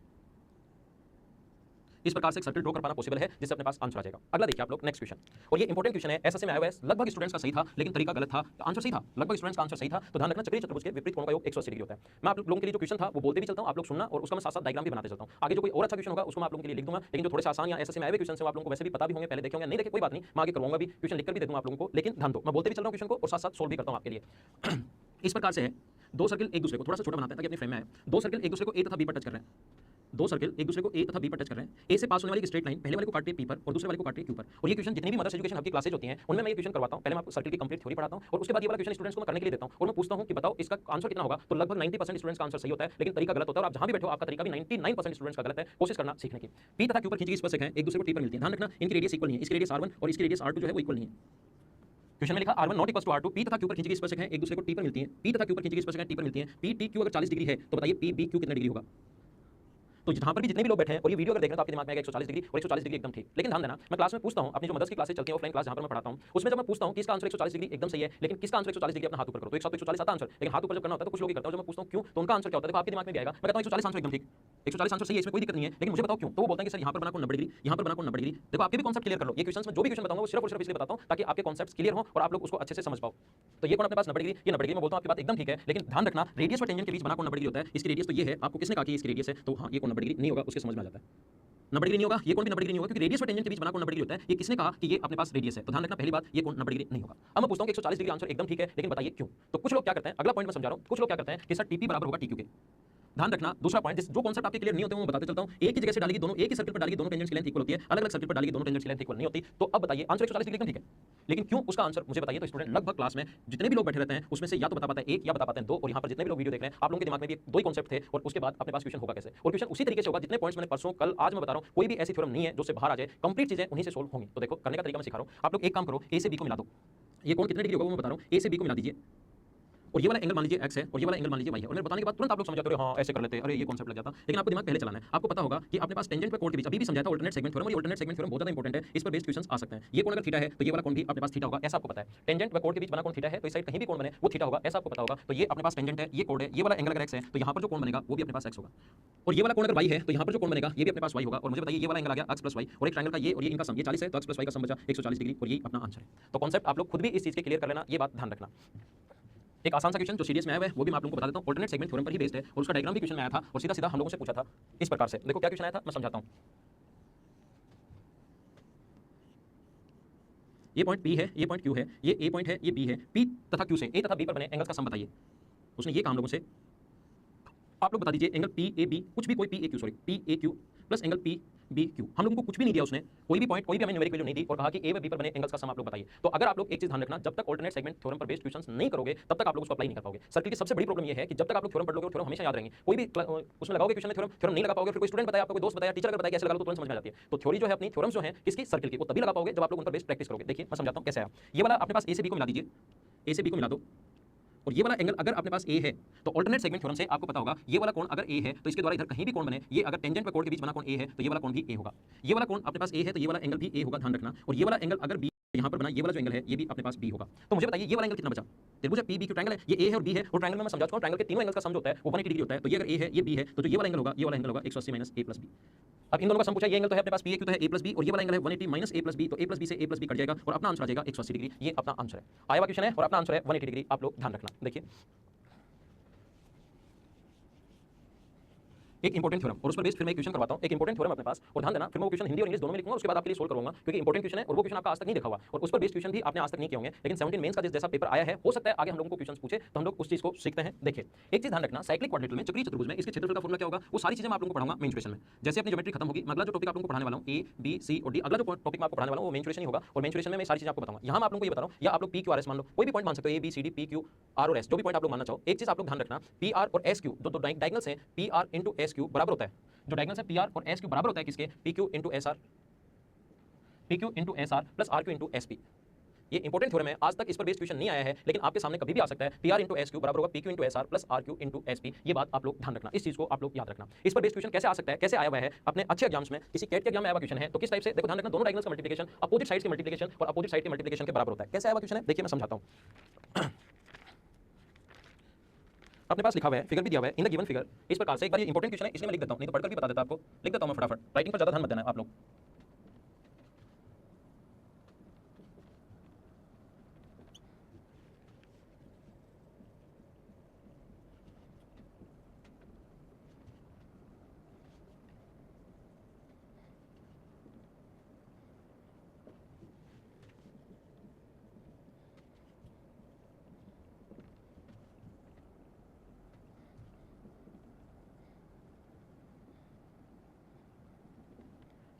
इस प्रकार से सर्किल ड्रॉ कर पाना पॉसिबल है, जिससे अपने पास आंसर आ जाएगा। अगला देखिए आप लोग नेक्स्ट क्वेश्चन, और ये इंपॉर्टेंट क्वेश्चन है, एसएससी में आया हुआ है, लगभग स्टूडेंट्स का सही था लेकिन तरीका गलत था, आंसर सही था, लगभग स्टूडेंट्स का आंसर सही था। तो ध्यान रखना, चक्रीय चतुर्भुज के विपरीत कोण का योग 180 डिग्री होता है। मैं आप लोगों के लिए जो क्वेश्चन था वो बोलते भी चलता हूं, आप लोग सुनना, और उसका मैं साथ-साथ डायग्राम भी बनाते चलता हूं। आगे जो कोई और अच्छा क्वेश्चन होगा उसको मैं आप लोगों के लिए लिख दूंगा, लेकिन जो थोड़े से आसान या एसएससी में आए हुए क्वेश्चन है वो आप लोगों को वैसे भी पता भी होंगे, पहले देखे होंगे, नहीं देखे कोई बात नहीं, मैं आगे करवाऊंगा भी, क्वेश्चन लिखकर भी दे दूंगा आप लोगों को, लेकिन ध्यान दो, मैं बोलते भी चल रहा हूं क्वेश्चन को और साथ-साथ सोल्व भी करता हूं आपके लिए। इस प्रकार से है, दो सर्किल एक दूसरे को थोड़ा सा छोटा बनाते हैं ताकि अपने फ्रेम में आए। दो सर्किल एक दूसरे को ए तथा बी पर टच कर रहे हैं, दो सर्किल एक दूसरे को ए तथा बी पर टच कर रहे हैं। ए से पास होने वाली एक स्ट्रेट लाइन पहले वाले को काटती है पी पर और दूसरे वाले को काटती है क्यू पर। और ये क्वेश्चन जितनी भी मदर्स एजुकेशन हब की क्लासेज होती हैं उनमें मैं ये क्वेश्चन करवाता हूं। पहले मैं आपको सर्किल की कंप्लीट थ्योरी पढ़ाता हूं और उसके बाद ये वाला क्वेश्चन स्टूडेंट्स को मैं करने के लिए देता हूं और मैं पूछता हूं कि बताओ इसका आंसर कितना होगा। तो लगभग 90% स्टूडेंट्स का आंसर सही होता है, लेकिन तरीका गलत होता है, और आप जहां भी बैठे हो आपका तरीका भी 99% स्टूडेंट्स का गलत है। कोशिश करना सीखने की। पी तथा क्यू पर खींची गई स्पर्शक है, एक दूसरे को टी पर मिलती है। ध्यान रखना, इनकी रेडियस इक्वल नहीं है, इसकी रेडियस r1 और इसकी रेडियस r2 जो है वो इक्वल नहीं है। क्वेश्चन में लिखा r1 not equal to r2, P तथा क्यू पर खींची गई स्पर्शक है, एक दूसरे को टी पर मिलती है। पी तथा क्यू पर खींची गई स्पर्शक है, टी पर मिलती है। पी टी क्यू अगर 40 डिग्री है तो बताइए पी बी क्यू कितना डिग्री होगा। तो जहां पर भी जितने भी लोग बैठे हैं और ये वीडियो अगर देख रहे हैं तो आपके दिमाग में आएगा 140 डिग्री और 140 डिग्री एकदम ठीक। लेकिन ध्यान देना, मैं क्लास में पूछता हूं, अपनी जो मदर्स की क्लासेस चलती हैं ऑफलाइन क्लास जहां पर मैं पढ़ाता हूं, उसमें जब मैं पूछता हूं कि इसका आंसर 140 डिग्री एकदम सही है, लेकिन किसका आंसर 140 डिग्री अपना हाथ ऊपर करो, तो एक साथ 140 आता आंसर, लेकिन हाथ ऊपर जब करना होता है तो कुछ लोग ही करते हैं। जब मैं पूछता हूं क्यों, तो उनका आंसर क्या होता है, देखो आपके दिमाग में भी आएगा। मैं कहता हूं 140 आंसर एकदम ठीक, 140 आंसर सही है, इसमें कोई दिक्कत नहीं है, लेकिन मुझे बताओ क्यों। तो वो बोलते हैं कि सर यहां पर बना कोण 90 डिग्री, यहां पर बना कोण 90 डिग्री। देखो आपके भी कांसेप्ट क्लियर कर लो, ये क्वेश्चंस में जो भी क्वेश्चन बताऊंगा वो सिर्फ और सिर्फ इसलिए बताता हूं ताकि आपके कांसेप्ट्स क्लियर हो और आप लोग उसको अच्छे से समझ पाओ। तो ये कोण अपने पास 90 डिग्री, ये 90 डिग्री, मैं बोलता हूं आपकी बात एकदम ठीक है, लेकिन ध्यान रखना रेडियस और टेंजेंट के बीच बना कोण 90 डिग्री होता है। इसकी रेडियस तो ये है, आपको किसने कहा कि इसकी रेडियस है, तो हां ये कोण 90 डिग्री नहीं होगा, उसके समझ में आ जाता है। 90 डिग्री नहीं होगा, ये कोण भी 90 डिग्री नहीं होगा, क्योंकि रेडियस और टेंजेंट के बीच बना कोण 90 डिग्री होता है। ये किसने कहा कि ये अपने पास रेडियस है, तो ध्यान रखना पहली बात ये कोण 90 डिग्री नहीं होगा। अब मैं पूछता हूं कि 140 डिग्री आंसर एकदम ठीक है, लेकिन बताइए क्यों। तो कुछ लोग क्या करते हैं, अगला पॉइंट मैं समझा रहा हूं, कुछ लोग क्या करते हैं कि सर टीपी बराबर होगा टीक्यू के। ध्यान रखना दूसरा पॉइंट, जो कॉन्सेप्ट आपके क्लियर नहीं होते हैं वो बताते चलता हूं। एक ही जगह से डालेगी दोनों, एक ही सर्किल पर डालेगी दोनों टेंजेंट्स की लेंथ इक्वल होती है, अलग-अलग सर्किल पर डालेगी दोनों टेंजेंट्स की लेंथ इक्वल नहीं होती। तो अब बताइए आंसर 140 डिग्री एकदम ठीक है, लेकिन क्यों, उसका आंसर मुझे बताइए। तो स्टूडेंट लगभग क्लास में जितने भी लोग बैठे रहते हैं उसमें से या तो बता पाता है एक या बता पाते हैं दो, और यहां पर जितने भी लोग वीडियो देख रहे हैं आप लोगों के दिमाग में भी दो ही कॉन्सेप्ट थे, और उसके बाद अपने पास क्वेश्चन होगा कैसे, और क्वेश्चन उसी तरीके से होगा जितने पॉइंट्स मैंने परसों कल आज मैं बता रहा हूं। कोई भी ऐसी थ्योरम नहीं है जो से बाहर आ जाए, कंप्लीट चीजें उन्हीं से सोल्व होंगी। तो देखो करने का तरीका मैं सिखा रहा हूं, आप लोग एक काम करो, ए से बी को मिला दो। ये कोण कितने डिग्री होगा वो मैं बता रहा हूं, ए से बी को मिला दीजिए, और ये वाला एंगल मान लीजिए x है और ये वाला एंगल मान लीजिए y है, और मेरे बताने के बाद तुरंत आप लोग समझ जाते हो हाँ ऐसे कर लेते हैं, अरे ये कॉन्सेप्ट लग जाता। लेकिन आपको दिमाग पहले चलाना है। आपको पता होगा कि अपने पास टेंजेंट पे कोण के बीच अभी भी समझाया था अल्टरनेट सेगमेंट थ्योरम, और ये अल्टरनेट सेगमेंट थ्योरम बहुत ज्यादा इंपॉर्टेंट है, इस पर बेस्ड क्वेश्चंस आ सकते हैं। ये कोण अगर थीटा है तो ये वाला कोण भी अपने पास थीटा होगा, ऐसा आपको पता है। टेंजेंट व कोण के बीच बना कोण थीटा है तो इस साइड कहीं भी कोण बने वो थीटा होगा, ऐसा आपको पता होगा। तो ये अपने पास टेंजेंट है, ये कोण है, ये वाला एंगल अगर x है तो यहाँ पर जो कोण बनेगा वो भी अपने पास x होगा, और ये वाला कोण अगर y है तो यहाँ पर जो कोण बनेगा ये भी अपने पास y होगा। और मुझे बताइए ये वाला एंगल आ गया x + y, और एक ट्रायंगल का ये और ये इनका सम, ये 40 है तो x + y का सम बचा 140 डिग्री, और ये अपना आंसर है। तो कॉन्सेप्ट आप लोग खुद भी इस चीज के क्लियर कर लेना, ये बात ध्यान रखना। एक आसान सा क्वेश्चन जो सीरीज में आया है वो भी मैं आप लोगों को बता देता हूं, अल्टरनेट सेगमेंट थ्योरम पर ही बेस्ड है, और उसका डायग्राम भी क्वेश्चन में आया था और सीधा सीधा हम लोगों से पूछा था इस प्रकार से। देखो क्या क्वेश्चन आया था, मैं समझाता हूं। ये पॉइंट P है, ये पॉइंट Q है, ये A पॉइंट है, ये B है। P तथा Q से A तथा B पर बने एंगल्स का सम बताइए। उसने ये कहा हम लोगों से, आप लोग बता दीजिए एंगल PAB, कुछ भी कोई PAQ, sorry PAQ plus angle PBQ। हम लोगों को कुछ भी नहीं दिया उसने, कोई भी पॉइंट, कोई भी हमें न्यूमेरिक वैल्यू नहीं दी, और कहा कि A व B पर बने एंगल्स का सम आप लोग बताइए। तो अगर आप लोग एक चीज ध्यान रखना, जब तक अल्टरनेट सेगमेंट थ्योरम पर बेस्ड क्वेश्चंस नहीं करोगे तब तक आप लोग उसको अप्लाई नहीं कर पाओगे। सर्किल की सबसे बड़ी प्रॉब्लम ये है कि जब तक आप लोग थ्योरम पढ़ लोगे, थ्योरम हमेशा याद रहेंगे। कोई भी उसमें लगाओगे क्वेश्चन में थ्योरम नहीं लगा पाओगे, फिर कोई स्टूडेंट बताया, आपको कोई दोस्त बताया, टीचर अगर बताया कैसे लगा लो तो तुरंत समझ में आ जाती है। तो थ्योरी जो है अपनी थ्योरम्स जो है किसकी, सर्किल की, वो तभी लगा पाओगे जब आप लोग उन पर बेस्ड प्रैक्टिस करोगे। देखिए मैं समझाता हूं कैसे है। ये वाला अपने पास A से B को मिला दीजिए, A से B को मिला दो, और ये वाला एंगल अगर अपने पास A है तो अल्टरनेट सेगमेंट थ्योरम से आपको पता होगा ये वाला कोण अगर A है तो इसके द्वारा इधर कहीं भी कोण बने, ये अगर टेंजेंट व कोण के बीच बना कोण A है तो ये वाला कोण भी A होगा। ये वाला कोण अपने पास A है तो ये वाला एंगल भी A होगा, ध्यान रखना। और ये वाला एंगल अगर B यहाँ पर बना, ये वाला जो एंगल है ये भी अपने पास B होगा। तो मुझे बताइए ये वाला एंगल कितना बचा, त्रिभुज PBQ ट्रायंगल है, ये A है और B है, और ट्रायंगल में मैं समझा चुका हूं ट्रायंगल के तीनों एंगल्स का सम जो होता है वो 180 डिग्री होता है। तो ये अगर A है ये B है तो जो ये वाला एंगल होगा, ये वाला एंगल होगा 180 माइनस A प्लस B। अब इन दोनों का सम पूछा, ये एंगल तो है अपने पास PAQ तो है A प्लस B, और ये वाला एंगल है 180 माइनस A प्लस B, तो A प्लस B से A प्लस B कट जाएगा और अपना आंसर आ जाएगा 180 डिग्री। ये अपना आंसर है, आया हुआ क्वेश्चन है और अपना आंसर है 180 डिग्री। आप लोग ध्यान रखना। देखिए एक इंपॉर्टेंट थ्योरम, और उस पर बेस्ड फिर मैं क्वेश्चन करवाता हूं। एक इंपॉर्टेंट थ्योरम अपने पास, और ध्यान देना फिर मैं क्वेश्चन हिंदी और इंग्लिश दोनों में लिखूंगा, उसके बाद आपके लिए सोल्व करूंगा, क्योंकि इंपॉर्टेंट क्वेश्चन है और वो क्वेश्चन आपका आज तक नहीं देखा हुआ, और उस पर बेस्ड क्वेश्चन भी आपने आज तक नहीं किए होंगे। लेकिन 17 मेंस का जैसा पेपर आया है, हो सकता है आगे हम लोगों को क्वेश्चन पूछे तो हम लोग उस चीज को सीखते हैं। देखिए एक चीज ध्यान रखना, साइक्लिक क्वाड्रिलेटरल में, चक्रीय चतुर्भुज में इसके क्षेत्रफल का फॉर्मूला क्या होगा, वो सारी चीजें मैं आप लोगों को पढ़ाऊंगा मेंसुरेशन में। जैसे अपनी ज्योमेट्री खत्म होगी, मैं अगला जो टॉपिक आप लोगों को पढ़ाने वाला हूं A B C और D, अगला जो टॉपिक मैं आपको पढ़ाने वाला हूं वो मेंसुरेशन ही होगा, और मेंसुरेशन में मैं सारी चीजें आपको बताऊंगा। यहां मैं आप लोगों को ये बता रहा हूं, या आप लोग P Q R S मान लो, कोई भी पॉइंट मान सकते हो, A B C D P Q R और S, जो भी पॉइंट आप लोग मानना चाहो। एक चीज आप लोग ध्यान रखना, P R और S Q जो डायगोनल्स हैं, P R * S Q बराबर होता है, जो डायगोनल्स है P R और S Q बराबर होता है किसके, PQ * SR, PQ * SR plus RQ * SP। ये इंपॉर्टेंट थ्योरम है, आज तक इस पर बेस्ड क्वेश्चन नहीं आया है, लेकिन आपके सामने कभी भी आ सकता है। PR * SQ बराबर होगा PQ * SR plus RQ * SP। ये बात आप लोग ध्यान रखना, इस चीज को आप लोग याद रखना। इस पर बेस्ड क्वेश्चन कैसे आ सकता है, कैसे आया हुआ है अपने अच्छे एग्जाम्स में, किसी कैट के एग्जाम में आया हुआ क्वेश्चन है तो किस टाइप से, देखो ध्यान रखना, दोनों डायगोनल्स का मल्टीप्लिकेशन अपोजिट साइड्स के मल्टीप्लिकेशन और अपोजिट साइड के मल्टीप्लिकेशन के बराबर होता है। कैसे आया हुआ क्वेश्चन है देखिए मैं समझाता हूं। अपने पास लिखा हुआ है, फिगर भी दिया हुआ है इन द गिवन फिगर, इस प्रकार से। एक बार ये इंपॉर्टेंट क्वेश्चन है इसलिए मैं लिख देता हूं, नहीं तो पढ़कर भी बता देता आपको। लिख देता हूं मैं फटाफट, राइटिंग पर ज्यादा ध्यान मत देना आप लोग।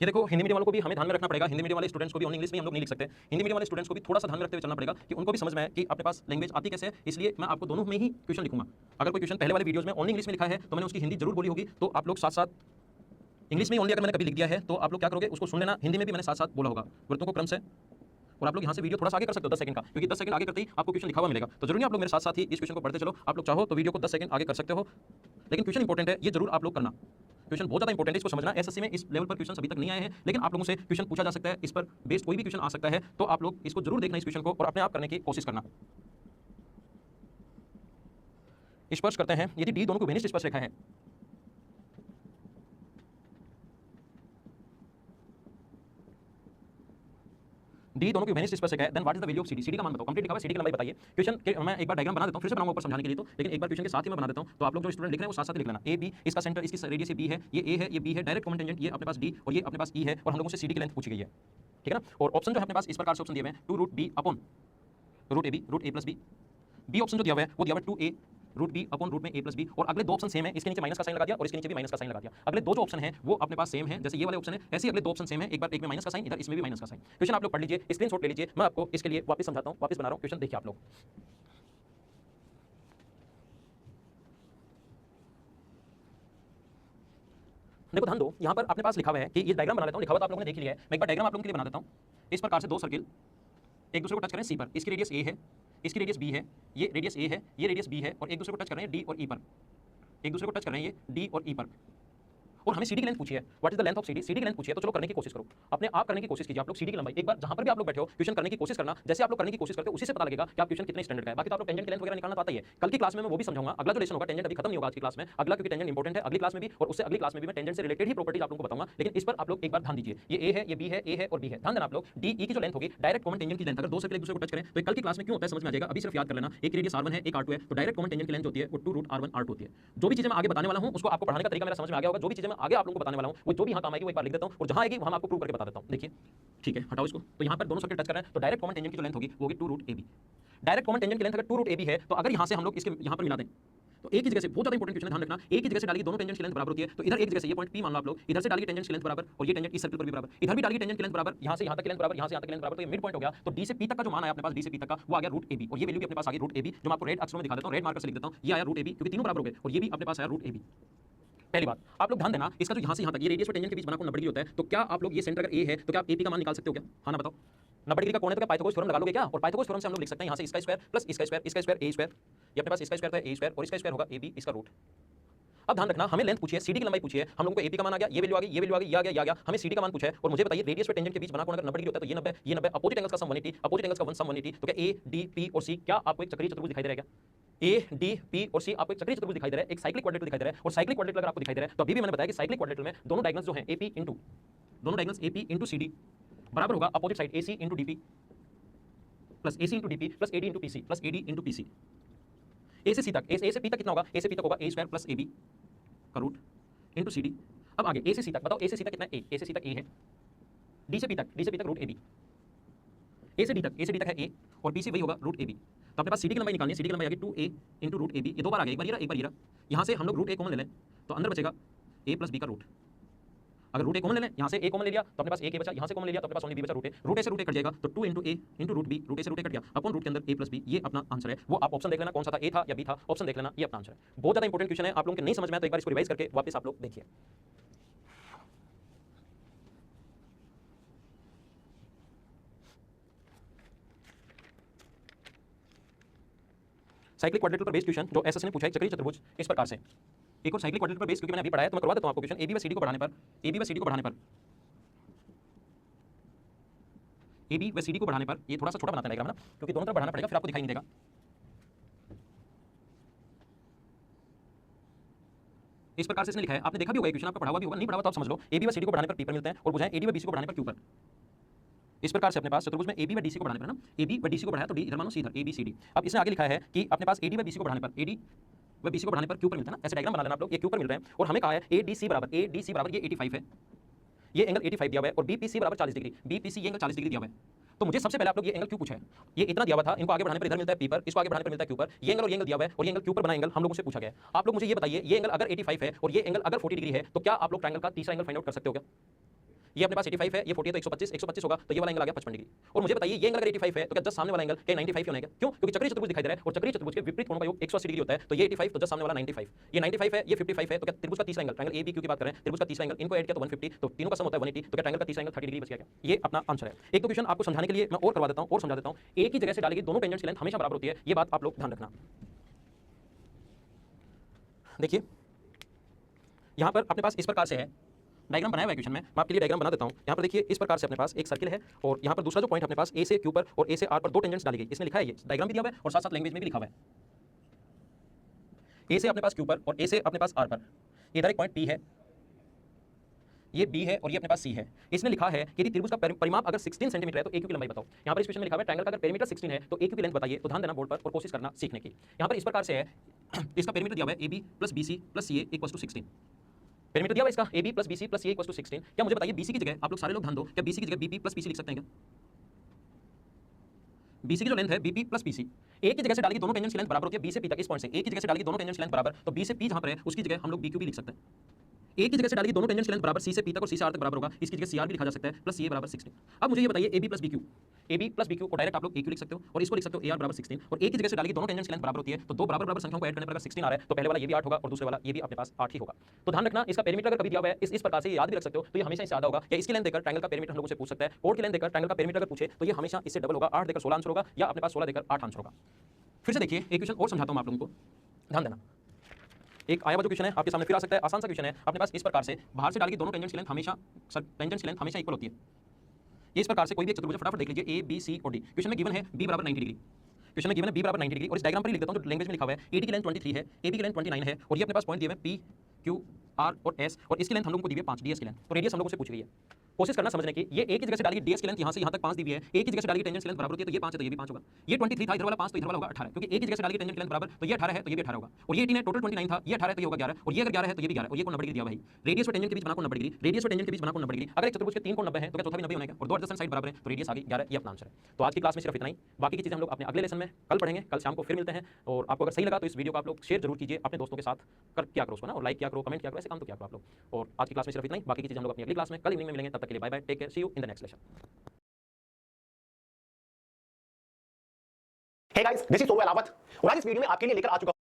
ये देखो, हिंदी मीडियम वालों को भी हमें ध्यान में रखना पड़ेगा, हिंदी मीडियम वाले स्टूडेंट्स को भी ओनली इंग्लिश में हम लोग नहीं लिख सकते। हिंदी मीडियम वाले स्टूडेंट्स को भी थोड़ा सा ध्यान में रखते हुए चलना पड़ेगा कि उनको भी समझ में आए कि अपने पास लैंग्वेज आती कैसे है। इसलिए मैं आपको दोनों में ही क्वेश्चन लिखूंगा। अगर कोई क्वेश्चन पहले वाले वीडियोज में ओनली इंग्लिश में लिखा है तो मैंने उसकी हिंदी जरूर बोली होगी, तो आप लोग साथ साथ इंग्लिश में ओनली अगर मैंने कभी लिख दिया है तो आप लोग क्या करोगे, उसको सुन लेना, हिंदी में भी मैंने साथ साथ बोला होगा वृत्तों को क्रम से। और आप लोग यहाँ से वीडियो थोड़ा सा आगे कर सकते हो 10 सेकंड का, क्योंकि 10 सेकंड आगे करते ही आपको क्वेश्चन लिखा हुआ मिलेगा। तो जरूरी आप लोग मेरे साथ साथ ही इस क्वेश्चन को पढ़ते चलो। आप लोग चाहो तो वीडियो को 10 सेकंड आगे कर सकते हो, लेकिन क्वेश्चन इंपॉर्टेंट है, ये जरूर आप लोग करना। क्वेश्चन बहुत ज़्यादा इंपॉर्टेंट है, इसको समझना। एसएससी में इस लेवल पर क्वेश्चन अभी तक नहीं आए हैं, लेकिन आप लोगों से क्वेश्चन पूछा जा सकता है, इस पर बेस्ड कोई भी क्वेश्चन आ सकता है। तो आप लोग इसको जरूर देखना इस क्वेश्चन को और अपने आप करने की कोशिश करना। स्पर्श करते हैं, यदि डी दोनों को घनिष्ठ स्पर्श रेखा है, डी दोनों की घनिष्ठ स्पर्श रेखा है, then what is the value of CD. CD का मान बताओ, कंप्लीट लिखा हुआ है, सीडी की लंबाई बताइए। क्वेश्चन के मैं एक बार डायग्राम बना देता हूं, फिर से बनाऊंगा ऊपर समझाने के लिए, तो लेकिन एक बार क्वेश्चन के साथ ही मैं बना देता हूं, तो आप लोग जो स्टूडेंट लिख रहे हैं वो साथ साथ लिख लेना। ए बी, इसका सेंटर, इसकी रेडियस बी है, ये ए है, ये बी है, डायरेक्ट कॉमन टेंजेंट ये अपने पास डी और ये अपने पास ई है, और हम लोगों से सीडी की लेंथ पूछी गई है, ठीक है ना। और ऑप्शन जो है अपने पास इस प्रकार से ऑप्शन दिए हुए हैं, 2 root B upon root A B, root A plus B. B option जो दिया हुआ है वो दिया हुआ है 2a root B upon root में a प्लस बी, और अगले दो ऑप्शन सेम है, इसके नीचे माइनस का साइन लगा दिया और इसके नीचे भी माइनस का साइन लगा दिया। अगले दो जो ऑप्शन है वो अपने पास सेम है, जैसे ये वाले ऑप्शन है ऐसे ही अगले दो ऑप्शन सेम है, एक बार एक में माइनस का साइन, इधर इसमें भी माइनस का साइन। क्वेश्चन आप लोग पढ़ लीजिए, स्क्रीनशॉट ले लीजिए, मैं आपको इसके लिए वापस समझाता हूँ, वापस बना रहा हूँ क्वेश्चन, देखिए आप लोग। देखो ध्यान दो, यहाँ पर अपने पास लिखा हुआ है कि ये डायग्राम बना लेता हूँ, लिखा हुआ तो आप लोगों ने देख लिया है, मैं एक बार डायग्राम आप लोगों के लिए बना देता हूँ। इस प्रकार से दो सर्किल एक दूसरे को टच करें सी पर, इसकी रेडियस ए है, इसकी रेडियस बी है, ये रेडियस ए है, ये रेडियस बी है, और एक दूसरे को टच कर रहे हैं डी और ई पर, एक दूसरे को टच कर रहे हैं ये डी और ई पर, और हमें सीडी की लेंथ पूछी है। What is the length of CD, CD की लेंथ पूछी है, तो चलो करने की कोशिश करो, अपने आप करने की कोशिश कीजिए। आप लोग सीडी की लंबाई एक बार जहां पर भी आप लोग बैठे हो क्वेश्चन करने की कोशिश करना, जैसे आप लोग करने की कोशिश करते हो उसी से पता लगेगा कि आप क्वेश्चन कितने स्टैंडर्ड का है। बाकी तो आप लोग टेंजेंट की लेंथ वगैरह निकालना तो आता ही है, कल की क्लास में मैं वो भी समझाऊंगा। अगला जो लेसन होगा, टेंजेंट अभी खत्म नहीं होगा आज की क्लास में, अगला क्योंकि टेंजेंट इंपॉर्टेंट है, अगली क्लास में भी और उससे अगली क्लास में भी मैं टेंजेंट से रिलेटेड ही प्रॉपर्टीज आप लोगों को बताऊंगा। लेकिन इस पर आप लोग एक बार ध्यान दीजिए, ये ए है, ये बी है, ए है और बी है, ध्यान देना आप लोग। डी ई की जो लेंथ होगी डायरेक्ट कॉमन टेंजेंट की लेंथ, अगर दो सर्किल एक दूसरे को टच करें तो कल की क्लास में क्यों होता है समझ में आ जाएगा, अभी सिर्फ याद कर लेना। एक रेडियस r1 है, एक r2 है, तो डायरेक्ट कॉमन टेंजेंट की लेंथ होती है वो 2 रूट r1 r2 होती है। जो भी चीजें मैं आगे बताने वाला हूं उसको आपको पढ़ाने का तरीका मेरा समझ में आ गया होगा। जो भी चीजें मैं आगे आप लोगों को बताने वाला हूं वो जो भी यहां काम आएगी वो एक बार लिख देता हूं, और जहां आएगी वहां आपको प्रूव करके बता देता हूं। देखिए ठीक है, हटाओ इसको। तो यहाँ पर दोनों सर्किल टच कर रहे हैं, तो डायरेक्ट कॉमन टेंजेंट की जो लेंथ होगी वो होगी 2 root A B. Direct common tangent की लेंथ अगर 2 रूट ए बी है, तो अगर यहाँ से हम लोग इसके यहाँ पर मिला दें तो एक ही जगह से, बहुत ज्यादा इंपॉर्टेंट क्वेश्चन है, ध्यान रखना, एक ही जगह से डालिए, दोनों टेंजेंट की लेंथ बराबर होती है, तो इधर एक जगह से ये पॉइंट P मान लो आप लोग, इधर से डालिए टेंजेंट की लेंथ बराबर, और ये टेंजेंट इस सर्कल पर भी बराबर, इधर भी डालिए टेंजेंट की लेंथ बराबर, यहाँ से यहाँ तक की लेंथ बराबर, यहाँ से यहाँ तक की लेंथ बराबर, तो ये मिड पॉइंट हो गया। तो D से P तक का जो मान आया अपने पास, D से P तक का वो आ गया रूट ए बी, और ये वैल्यू भी अपने पास आ गई रूट ए बी, जो मैं आपको रेड अक्षरों में दिखा देता हूँ, रेड मार्कर से लिख देता हूँ, ये आया रूट ए बी, क्योंकि तीनों बराबर हो गए, और ये भी अपने पास आया रूट ए बी। पहली बात आप लोग ध्यान देना, इसका जो यहाँ से यहाँ तक ये रेडियस और टेंजेंट के बीच बना कोण 90 डिग्री होता है, तो क्या आप लोग ये सेंटर अगर ए है तो क्या आप AP का मान निकाल सकते हो क्या? हाँ ना बताओ, 90 डिग्री का कोण है तो क्या पाइथागोरस थ्योरम लगा लोगे क्या? और पाइथागोरस थ्योरम से हम लोग लिख सकते हैं यहाँ से इसका स्क्वायर प्लस इसका स्क्वायर, इसका स्क्वायर ए स्क्वायर, ये अपने पास इसका स्क्वायर था ए स्क्वायर, और इसका स्क्वायर होगा AB, इसका रूट। अब ध्यान रखना, हमें लेंथ पूछी है, सीडी की लंबाई पूछी है, हम लोगों को AP का मान आ गया, ये वैल्यू आ गई, ये वैल्यू आ गई, ये आ गया, ये आ गया, हमें सीडी का मान पूछा है। और मुझे बताइए रेडियस और टेंजेंट के बीच बना कोण अगर 90 डिग्री होता है तो ये 90, ये 90, अपोजिट एंगल्स का सम 180, अपोजिट एंगल्स का सम 180, तो क्या A D P और C क्या आपको एक चक्रीय चतुर्भुज दिखाई दे रहा है क्या? A D P और C आपको एक चक्रीय चतुर्भुज दिखाई दे रहा है, एक साइक्लिक क्वाड्रेटल दिखाई दे रहा है, और साइक्लिक क्वाड्रेटल अगर आपको दिखाई दे रहा है तो अभी भी मैंने बताया कि साइक्लिक क्वाड्रेटल में दोनों डायगोनल्स जो हैं AP इनटू, दोनों डायगोनल्स AP इनटू CD बराबर होगा opposite side AC into DP plus AC into DP plus AD into PC plus AD into PC। A से C तक, A से P तक कितना होगा? A से P तक होगा A स्क्वायर प्लस AB का रूट इनटू CD। अब आगे A से C तक बताओ, A से C तक कितना है? A से C तक A है, D से P तक रूट AB, A से D तक है A, और B से वही होगा रूट AB। तो अपने पास CD की लंबाई निकालनी है, CD की लंबाई आ गई 2A इनटू रूट AB, ये दो बार आ गया, एक बार ये रहा, एक बार ये रहा। यहाँ से हम लोग रूट A कॉमन ले लें तो अंदर बचेगा A प्लस B का रूट। अगर रूट A कॉमन ले लें, यहाँ से A कॉमन ले लिया तो अपने पास A बचा, यहाँ से कॉमन ले लिया तो अपने पास ओनली B बचा रूट A। रूट A से रूट A कट जाएगा तो 2 into A into root B, root A से रूट A कट गया, अपॉन रूट के अंदर A प्लस B, ये अपना आंसर है। वो आप ऑप्शन देख लेना कौन सा था, A था या B था, ऑप्शन देख लेना, ये अपना आंसर है। बहुत ज़्यादा इंपॉर्टेंट क्वेश्चन है, आप लोगों के नहीं समझ में आया तो एक बार इसको रिवाइज करके वापस आप लोग देखिए। साइक्लिक क्वाड्रेटल पर बेस्ड क्वेश्चन जो एसएससी ने पूछा है, चक्रीय चतुर्भुज इस प्रकार से। एक और साइक्लिक क्वाड्रेटल पर बेस्ड, क्योंकि मैंने अभी पढ़ाया तो मैं करवा देता हूं आपको क्वेश्चन। AB व CD को बढ़ाने पर, AB व CD को बढ़ाने पर, AB व CD को बढ़ाने पर, ये थोड़ा सा छोटा बनाते हैं डायग्राम ना, क्योंकि दोनों तरफ बढ़ाना पड़ेगा, फिर आपको दिखाई नहीं देगा। इस प्रकार से इसने लिखा है, आपने देखा भी होगा, क्वेश्चन आपका पढ़ा हुआ भी होगा, नहीं पढ़ा हुआ तो आप समझ लो, ए बी व सी डी को बढ़ाने पर पी पर मिलते हैं और बुझाएं ए डी व बी सी को बढ़ाने पर क्यू पर। इस प्रकार से अपने पास चतुर्भुज में ए बी व डी सी को बढ़ाने पर ना, ए बी व डी सी को बढ़ाया तो डी इधर मानो सी इधर, ए बी सी डी। अब इसने आगे लिखा है कि अपने पास ए डी व बी सी को बढ़ाने पर, ए डी व बी सी को बढ़ाने पर क्यू पर मिलता है ना, ऐसे डायग्राम बना लेना आप लोग, ये क्यू पर मिल रहे हैं और हमें कहा है ए डी सी बराबर ये 85 है, ये एंगल 85 दिया हुआ है और बी पी सी बराबर 40 डिग्री, बी पी सी ये एंगल 40 डिग्री दिया हुआ है। तो मुझे सबसे पहले आप लोग ये एंगल क्यों पूछा है, ये इतना दिया हुआ था, इनको आगे बढ़ाने पर इधर मिलता है पी पर, इसको आगे बढ़ाने पर मिलता है क्यू पर, ये एंगल और ये एंगल दिया हुआ है और ये एंगल क्यू पर बना एंगल हम लोगों से पूछा गया है। आप लोग मुझे ये बताइए, ये एंगल अगर 85 है और ये एंगल अगर 40 डिग्री है तो क्या आप लोग ट्रायंगल का तीसरा एंगल फाइंड आउट कर सकते हो क्या? ये अपने पास 85 है, ये 40 है तो 125 होगा, तो ये वाला एंगल आ गया 55 डिग्री। और मुझे बताइए ये एंगल अगर 85 है तो क्या जस्ट सामने वाला एंगल क्या 95 क्यों नहीं है? क्यों? क्योंकि चक्रीय चतुर्भुज दिखाई दे रहा है और चक्रीय चतुर्भुज के विपरीत कोणों का योग 180 डिग्री होता है, तो ये 85 तो जस्ट सामने वाला 95, ये 95 है, ये 55 है, तो क्या त्रिभुज का तीसरा angle, triangle A B Q की बात करें, त्रिभुज का तीसरा एंगल इनको ऐड किया तो 150, तो तीनों का सम होता है 180, तो क्या ट्रायंगल का तीसरा एंगल 30 डिग्री बच गया क्या? ये अपना आंसर है। एक तो क्वेश्चन आपको समझाने के लिए मैं और करवा देता हूं और समझा देता हूं, एक ही जगह से डालेगी दोनों टेंजेंट्स की लेंथ हमेशा बराबर होती है, ये बात आप लोग ध्यान रखना। देखिए यहां पर अपने पास इस प्रकार से है, डायग्राम बनाया हुआ है क्वेश्चन में, मैं आपके लिए डायग्राम बना देता हूं। यहां पर देखिए इस प्रकार से अपने पास एक सर्किल है और यहां पर दूसरा जो पॉइंट अपने पास ए से क्यू पर और ए से आर पर दो टेंजेंट्स डाली गई, इसने लिखा है, ये डायग्राम भी दिया हुआ है और साथ साथ लैंग्वेज में भी लिखा हुआ है। ए से अपने पास क्यू पर और ए से अपने पास आर पर, इधर एक पॉइंट पी है, ये बी है और ये अपने पास सी है। इसने लिखा है कि यदि त्रिभुज का परिमाप अगर 16 सेंटीमीटर है तो ए क्यू की लंबाई बताओ। यहां पर इस क्वेश्चन में लिखा हुआ है ट्रायंगल का अगर पेरीमीटर 16 है तो ए क्यू की लेंथ बताइए, तो ध्यान देना बोर्ड पर और कोशिश करना सीखने की। यहां पर इस प्रकार से है, इसका पेरीमीटर दिया हुआ है A B plus B C plus C A equal to 16, perimeter दिया हुआ है इसका A B plus B C plus C equal to 16। क्या मुझे बताइए बीसी की जगह आप लोग सारे लोग ध्यान दो, क्या बीसी की जगह बीपी प्लस पीसी लिख सकते हैं क्या? बीसी की जो लेंथ है बीपी प्लस पीसी, ए की जगह से डालेगी दोनों टेंजेंट्स की लेंथ बराबर होती है, बी से पी तक, इस पॉइंट से ए की जगह से डालेगी दोनों टेंजेंट्स की लेंथ बराबर, तो बी से पी जहां पर है उसकी जगह हम लोग बी क्यू भी लिख सकते हैं। ए की जगह से डालेगी दोनों टेंजेंट्स की लेंथ बराबर, सी से पी तक और सी से आर तक बराबर होगा, इसकी जगह सी आर भी लिखा जा सकता है, प्लस ये बराबर 16। अब मुझे ये बताइए A B plus B Q, A B plus B Q को डायरेक्ट आप लोग ए क्यू लिख सकते हो और इसको लिख सकते हो ए आर बराबर 16, और ए की जगह से डालेगी दोनों टेंजेंट्स की लेंथ बराबर होती है, तो दो बराबर संख्याओं को ऐड करने पर अगर 16 आ रहा है तो पहले वाला ये भी 8 होगा और दूसरे वाला ये भी अपने पास 8 ही होगा। तो ध्यान रखना, इसका पेरीमीटर अगर कभी दिया हुआ है इस प्रकार से याद भी रख सकते हो, तो ये हमेशा इससे ज्यादा होगा, या इसकी लेंथ देकर ट्रायंगल का पेरीमीटर हम लोगों से पूछ सकता है, कोड की लेंथ देकर ट्रायंगल का पेरीमीटर अगर पूछे तो ये हमेशा इससे डबल होगा, 8 देकर 16 आंसर होगा, या अपने पास 16 देकर 8 आंसर होगा। फिर से देखिए एक क्वेश्चन और समझाता हूं आप लोगों को, ध्यान देना। एक आया हुआ जो क्वेश्चन है आपके सामने फिर आ सकता है, आसान सा क्वेश्चन है अपने पास, इस प्रकार से बाहर से डालेगी दोनों टेंजेंट्स की लेंथ हमेशा इक्वल होती है। इस प्रकार से कोई भी एक चतुर्भुज फटाफट देख लीजिए ए बी सी और डी, क्वेश्चन में गिवन है बी बराबर 90 डिग्री, क्वेश्चन में गिवन है बी बराबर 90 डिग्री, और इस डायग्राम पर ही लिख देता हूं जो लैंग्वेज में लिखा हुआ है, एडी की लेंथ 23 है, एबी की लेंथ 29 है, और ये अपने पास पॉइंट दिए हुए हैं पी क्यू आर और एस, और इसकी लेंथ हम लोगों को दी हुई है 5 डीएस की लेंथ, तो रेडियस हम लोगों से पूछी गई है। कोशिश करना समझने की, ये ए की जगह से डालेगी डीएस की लेंथ यहां से यहां तक 5 दी हुई है, ए की जगह से डालेगी टेंजेंट्स की लेंथ बराबर होती है, तो ये 5 है तो ये भी 5 होगा, ये 23 था इधर वाला 5 तो इधर वाला होगा 18, क्योंकि ए की जगह से डालेगी टेंजेंट की लेंथ बराबर, तो ये 18 है तो ये भी 18 होगा, और ये 18 है, टोटल 29 था, ये 18 है तो ये होगा 11, और ये अगर 11 है तो ये भी 11, और ये कोण 90 डिग्री दिया भाई, रेडियस और टेंजेंट के बीच बना कोण 90 डिग्री, रेडियस और टेंजेंट के बीच बना कोण 90 डिग्री, अगर एक चतुर्भुज के 3 कोण 90 है तो क्या चौथा भी 90 होने का, और दो एडजेसेंट साइड बराबर है तो रेडियस आ गई 11, ये अपना आंसर है। तो आज की क्लास में सिर्फ इतना ही, बाकी की चीजें हम लोग अपने अगले लेसन में कल पढ़ेंगे, कल शाम को फिर मिलते हैं, और आपको अगर सही लगा तो इस वीडियो को आप लोग शेयर जरूर कीजिए अपने दोस्तों के साथ, कर क्या करो उसको ना, और लाइक क्या करो, कमेंट क्या करो, ऐसे काम तो क्या करो आप लोग। और आज की क्लास में सिर्फ इतना ही, बाकी की चीजें हम लोग अपनी अगली क्लास में कल इवनिंग में मिलेंगे, तब तक के लिए bye bye, take care, see you in the next lesson. Hey guys, this is Somu Alawat और आज इस वीडियो में आपके लिए लेकर आ चुका